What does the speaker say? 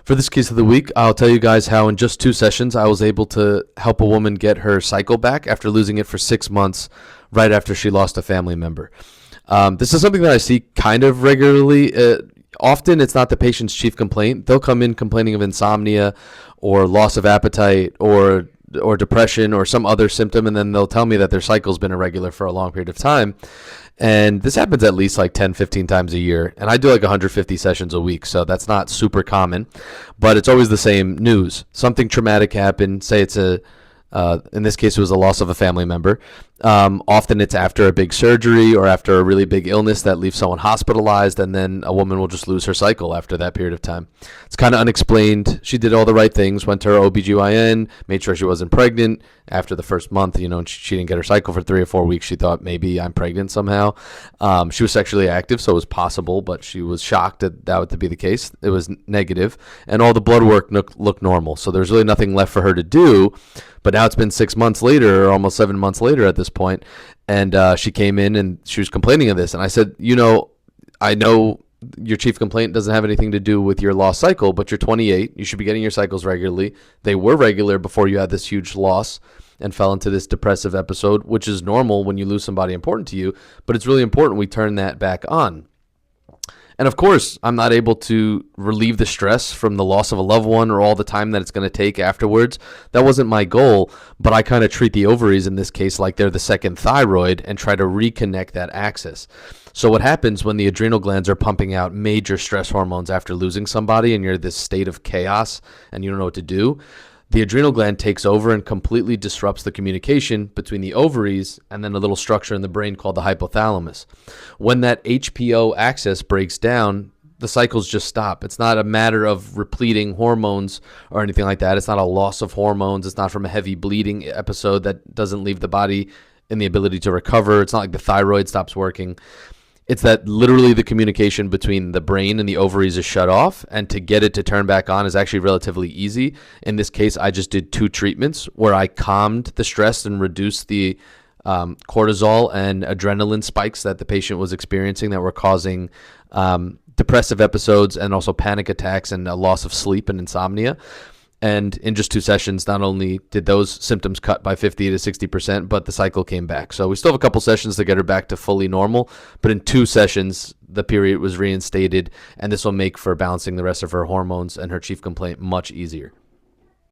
For this case of the week, I'll tell you guys how in just 2 sessions I was able to help a woman get her cycle back after losing it for 6 months right after she lost a family member. This is something that I see kind of regularly. Often it's not the patient's chief complaint. They'll come in complaining of insomnia or loss of appetite or depression or some other symptom, and then they'll tell me that their cycle's been irregular for a long period of time. And this happens at least like 10, 15 times a year. And I do like 150 sessions a week, so that's not super common. But it's always the same news. Something traumatic happened. Say it's in this case, it was a loss of a family member. Often it's after a big surgery or after a really big illness that leaves someone hospitalized, and then a woman will just lose her cycle after that period of time. It's kind of unexplained. She did all the right things, went to her OBGYN, made sure she wasn't pregnant. After the first month, and she didn't get her cycle for 3 or 4 weeks. She thought maybe I'm pregnant somehow. She was sexually active, so it was possible, but she was shocked that would be the case. It was negative, and all the blood work looked normal. So there's really nothing left for her to do. But now it's been 6 months later, or almost 7 months later at this point, and she came in and she was complaining of this. And I said, I know your chief complaint doesn't have anything to do with your lost cycle, but you're 28. You should be getting your cycles regularly. They were regular before you had this huge loss and fell into this depressive episode, which is normal when you lose somebody important to you, but it's really important we turn that back on. And of course, I'm not able to relieve the stress from the loss of a loved one or all the time that it's going to take afterwards. That wasn't my goal, but I kind of treat the ovaries in this case like they're the second thyroid and try to reconnect that axis. So what happens when the adrenal glands are pumping out major stress hormones after losing somebody and you're in this state of chaos and you don't know what to do? The adrenal gland takes over and completely disrupts the communication between the ovaries and then a little structure in the brain called the hypothalamus. When that HPO axis breaks down, the cycles just stop. It's not a matter of repleting hormones or anything like that. It's not a loss of hormones. It's not from a heavy bleeding episode that doesn't leave the body in the ability to recover. It's not like the thyroid stops working. It's that literally the communication between the brain and the ovaries is shut off, and to get it to turn back on is actually relatively easy. In this case, I just did 2 treatments where I calmed the stress and reduced the cortisol and adrenaline spikes that the patient was experiencing that were causing depressive episodes and also panic attacks and a loss of sleep and insomnia. And in just 2 sessions, not only did those symptoms cut by 50 to 60%, but the cycle came back. So we still have a couple sessions to get her back to fully normal. But in 2 sessions, the period was reinstated, and this will make for balancing the rest of her hormones and her chief complaint much easier.